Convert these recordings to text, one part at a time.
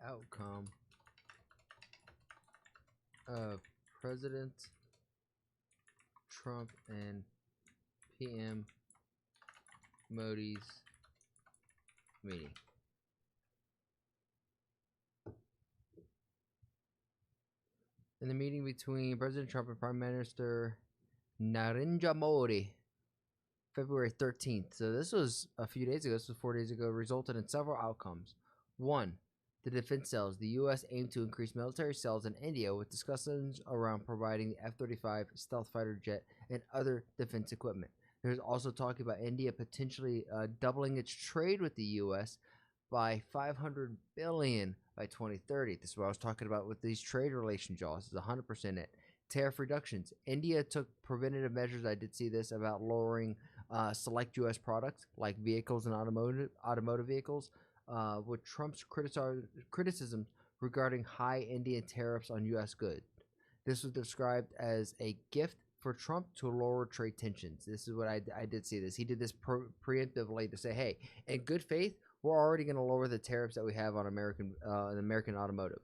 outcome of President Trump and PM Modi's meeting. In the meeting between President Trump and Prime Minister Narendra Modi, February 13th. So this was a few days ago. This was 4 days ago. Resulted in several outcomes. One, the defense sales. The U.S. aimed to increase military sales in India with discussions around providing the F-35 stealth fighter jet and other defense equipment. There's also talk about India potentially doubling its trade with the U.S. by $500 billion by 2030. This is what I was talking about with these trade relations, y'all. This is 100% it. Tariff reductions. India took preventative measures. I did see this about lowering select U.S. products like vehicles and automotive vehicles, with Trump's criticisms regarding high Indian tariffs on U.S. goods. This was described as a gift for Trump to lower trade tensions. This is what I did see this. He did this preemptively to say, hey, in good faith, we're already going to lower the tariffs that we have on American automotive.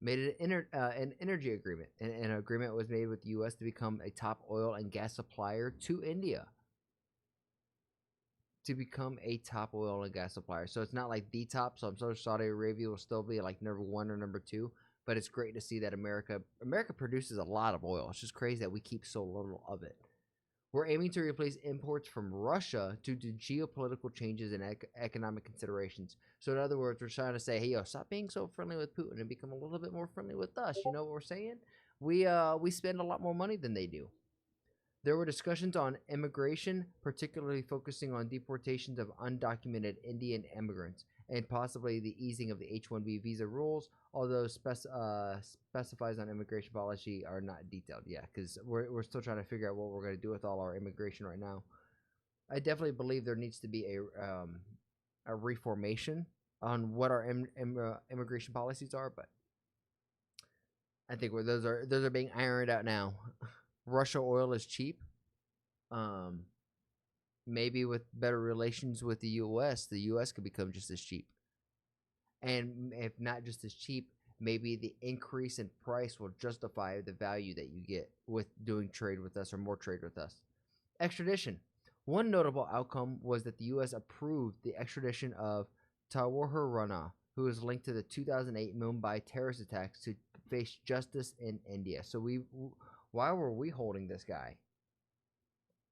Made it an energy agreement. An agreement was made with the U.S. to become a top oil and gas supplier to India. To become a top oil and gas supplier. So it's not like the top. So I'm sure Saudi Arabia will still be like number one or number two. But it's great to see that America produces a lot of oil. It's just crazy that we keep so little of it. We're aiming to replace imports from Russia due to geopolitical changes and economic considerations. So in other words, we're trying to say, hey, yo, stop being so friendly with Putin and become a little bit more friendly with us. You know what we're saying? We spend a lot more money than they do. There were discussions on immigration, particularly focusing on deportations of undocumented Indian immigrants and possibly the easing of the H-1B visa rules, although specifies on immigration policy are not detailed yet, because we're still trying to figure out what we're going to do with all our immigration right now. I definitely believe there needs to be a reformation on what our immigration policies are, but I think those are being ironed out now. Russia oil is cheap. Maybe with better relations with the U.S., the U.S. could become just as cheap. And if not just as cheap, maybe the increase in price will justify the value that you get with doing trade with us or more trade with us. Extradition. One notable outcome was that the U.S. approved the extradition of Tawahir Rana, who is linked to the 2008 Mumbai terrorist attacks, to face justice in India. So why were we holding this guy?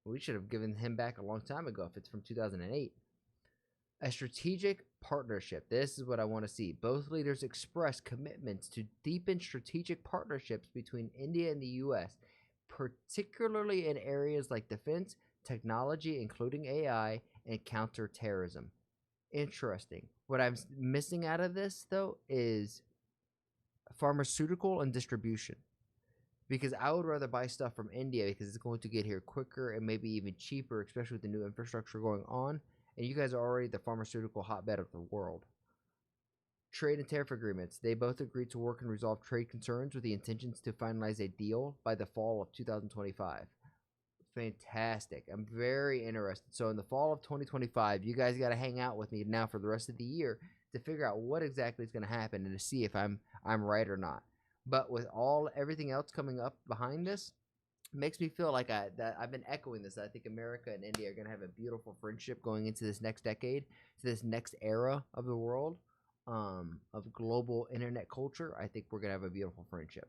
We should have given him back a long time ago if it's from 2008. A strategic partnership. This is what I want to see. Both leaders expressed commitments to deepen strategic partnerships between India and the U.S., particularly in areas like defense, technology, including AI, and counterterrorism. Interesting. What I'm missing out of this, though, is pharmaceutical and distribution. Because I would rather buy stuff from India because it's going to get here quicker and maybe even cheaper, especially with the new infrastructure going on. And you guys are already the pharmaceutical hotbed of the world. Trade and tariff agreements. They both agreed to work and resolve trade concerns with the intentions to finalize a deal by the fall of 2025. Fantastic. I'm very interested. So in the fall of 2025, you guys got to hang out with me now for the rest of the year to figure out what exactly is going to happen and to see if I'm right or not. But with everything else coming up behind this, makes me feel like I've been echoing this. I think America and India are going to have a beautiful friendship going into this next decade, to this next era of the world, of global internet culture. I think we're going to have a beautiful friendship.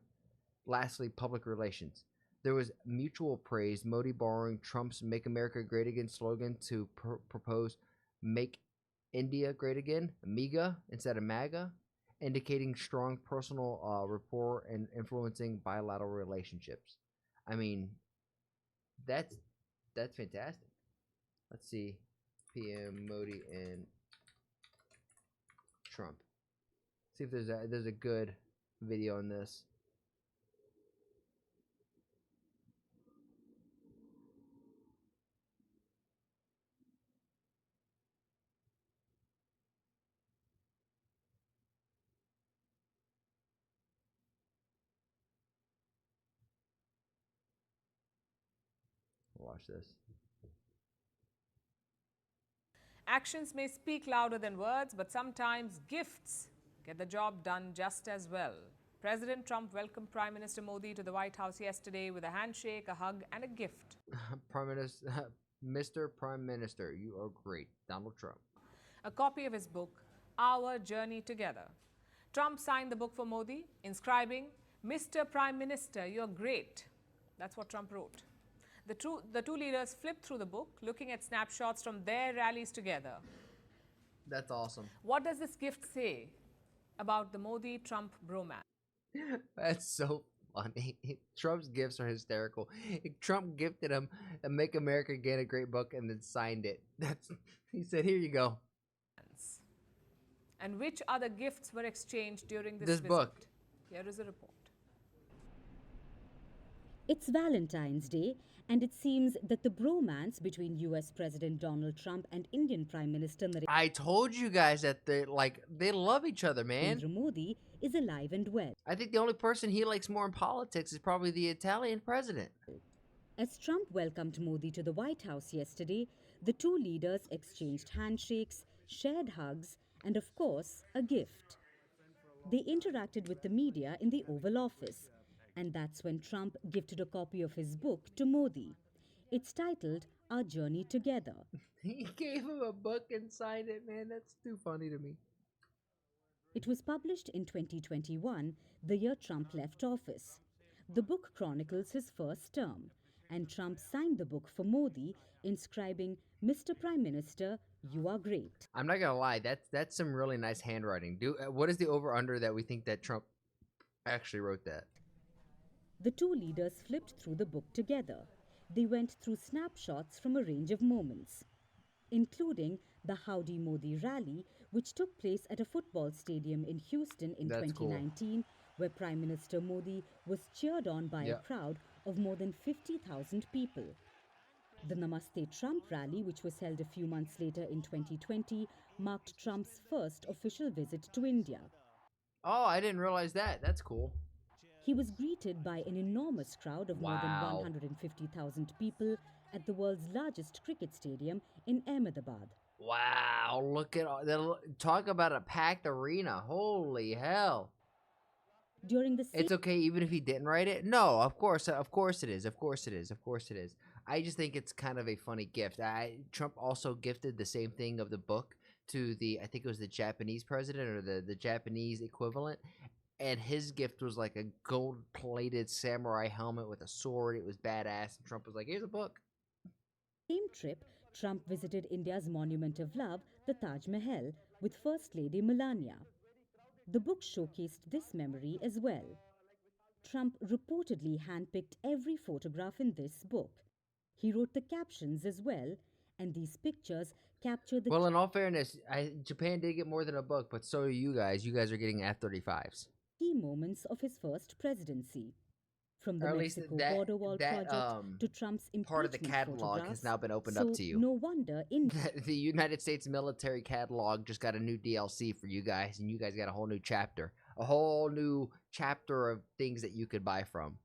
Lastly, public relations. There was mutual praise, Modi borrowing Trump's Make America Great Again slogan to propose Make India Great Again, MEGA instead of MAGA, indicating strong personal rapport and influencing bilateral relationships. I mean, that's fantastic. Let's see, PM Modi and Trump. See if there's a good video on this. Watch this. Actions may speak louder than words, but sometimes gifts get the job done just as well. President Trump welcomed Prime Minister Modi to the White House yesterday with a handshake, a hug, and a gift. Prime Minister, Mr. Prime Minister, you are great. Donald Trump. A copy of his book, Our Journey Together. Trump signed the book for Modi, inscribing, Mr. Prime Minister, you're great. That's what Trump wrote. The two leaders flipped through the book, looking at snapshots from their rallies together. That's awesome. What does this gift say about the Modi-Trump bromance? That's so funny. Trump's gifts are hysterical. Trump gifted him a Make America Again a Great book and then signed it. He said, here you go. And which other gifts were exchanged during this visit? book. Here is a report. It's Valentine's Day, and it seems that the bromance between US President Donald Trump and Indian Prime Minister I told you guys that they love each other, man. Narendra Modi is alive and well. I think the only person he likes more in politics is probably the Italian president. As Trump welcomed Modi to the White House yesterday, the two leaders exchanged handshakes, shared hugs, and of course, a gift. They interacted with the media in the Oval Office, and that's when Trump gifted a copy of his book to Modi. It's titled Our Journey Together. He gave him a book and signed it, man. That's too funny to me. It was published in 2021, the year Trump left office. The book chronicles his first term, and Trump signed the book for Modi, inscribing, Mr. Prime Minister, you are great. I'm not gonna lie, that's some really nice handwriting. What is the over-under that we think that Trump actually wrote that? The two leaders flipped through the book together. They went through snapshots from a range of moments, including the Howdy Modi rally, which took place at a football stadium in Houston in That's 2019, where Prime Minister Modi was cheered on by a crowd of more than 50,000 people. The Namaste Trump rally, which was held a few months later in 2020, marked Trump's first official visit to India. Oh, I didn't realize that. That's cool. He was greeted by an enormous crowd of more than 150,000 people at the world's largest cricket stadium in Ahmedabad. Wow, look at all that. Talk about a packed arena. Holy hell. During the It's okay even if he didn't write it? No, of course it is. Of course it is. Of course it is. I just think it's kind of a funny gift. Trump also gifted the same thing of the book to I think it was the Japanese president or the Japanese equivalent. And his gift was like a gold-plated samurai helmet with a sword. It was badass. And Trump was like, here's a book. Same trip, Trump visited India's monument of love, the Taj Mahal, with First Lady Melania. The book showcased this memory as well. Trump reportedly handpicked every photograph in this book. He wrote the captions as well, and these pictures capture the... Well, in all fairness, Japan did get more than a book, but so are you guys. You guys are getting F-35s. Key moments of his first presidency. From the Mexico border wall project to Trump's impeachment part of the catalog has now been opened up to you. No wonder the United States military catalog just got a new DLC for you guys, and you guys got a whole new chapter. A whole new chapter of things that you could buy from.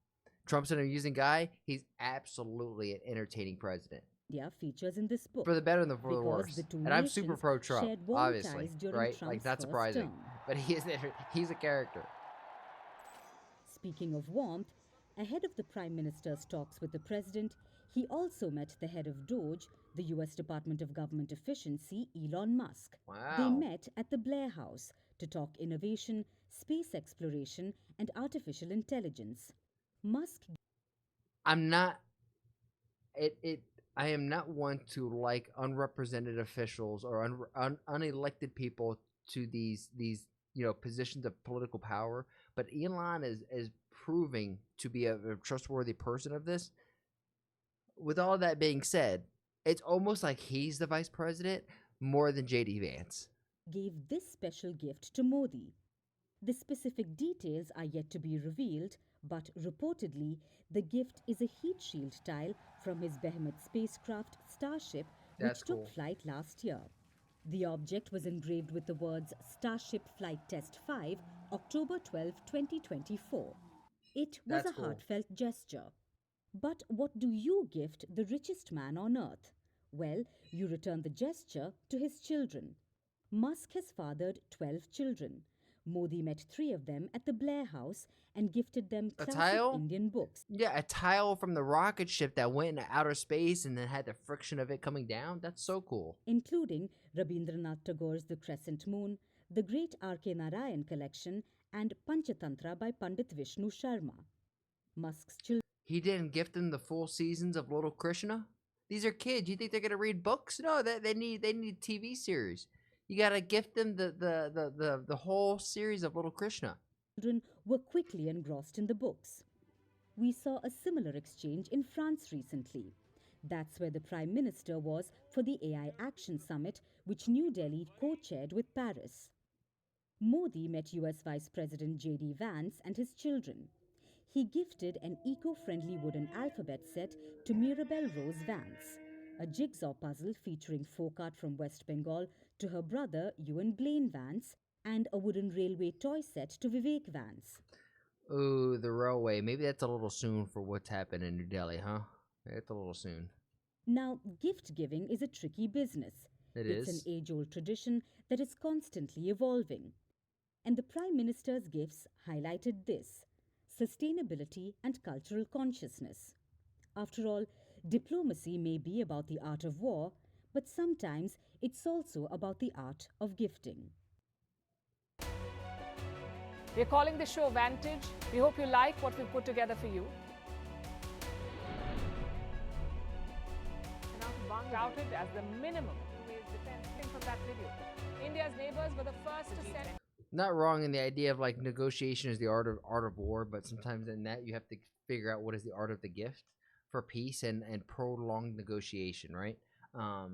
Trump's an amusing guy. He's absolutely an entertaining president. Yeah, features in this book. For the better and for the worse. And I'm super pro-Trump, obviously, right? Like, not surprising. But he's a character. Speaking of warmth, ahead of the Prime Minister's talks with the President, he also met the head of DOGE, the US Department of Government Efficiency, Elon Musk. Wow. They met at the Blair House to talk innovation, space exploration, and artificial intelligence. Musk... I am not one to like unrepresented officials or unelected people to these positions of political power, but Elon is proving to be a trustworthy person of this. With all that being said, it's almost like he's the vice president more than J.D. Vance. Gave this special gift to Modi. The specific details are yet to be revealed, but reportedly, the gift is a heat shield tile from his behemoth spacecraft Starship, which took flight last year. The object was engraved with the words Starship Flight Test 5, October 12, 2024. It was a heartfelt gesture. But what do you gift the richest man on earth? Well, you return the gesture to his children. Musk has fathered 12 children. Modi met 3 of them at the Blair House and gifted them A classic tile? Indian books, Yeah, a tile from the rocket ship that went into outer space and then had the friction of it coming down. That's so cool. including Rabindranath Tagore's The Crescent Moon, the great R.K. Narayan collection, and Panchatantra by Pandit Vishnu Sharma. Musk's children He didn't gift them the full seasons of Little Krishna. These are kids. You think they're gonna read books? No, they need TV series. You gotta gift them the whole series of Little Krishna. were quickly engrossed in the books. We saw a similar exchange in France recently. That's where the Prime Minister was for the AI Action Summit, which New Delhi co-chaired with Paris. Modi met US Vice President J.D. Vance and his children. He gifted an eco-friendly wooden alphabet set to Mirabelle Rose Vance, a jigsaw puzzle featuring folk art from West Bengal to her brother Ewan Blaine Vance, and a wooden railway toy set to Vivek Vance. Ooh, the railway. Maybe that's a little soon for what's happened in New Delhi, huh? It's a little soon. Now, gift giving is a tricky business. It's an age-old tradition that is constantly evolving. And the Prime Minister's gifts highlighted this: sustainability and cultural consciousness. After all, diplomacy may be about the art of war, but sometimes it's also about the art of gifting. We're calling the show Vantage. We hope you like what we put together for you. And now to Bangladesh, touted as the minimum defense from that video. India's neighbors were the first to send. not wrong in the idea of like negotiation is the art of war, but sometimes in that you have to figure out what is the art of the gift for peace and prolonged negotiation, right? I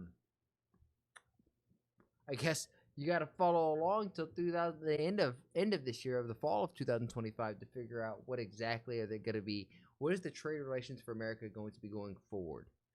guess you got to follow along till the end of this year, of the fall of 2025, to figure out what exactly are they going to be. What is the trade relations for America going to be going forward?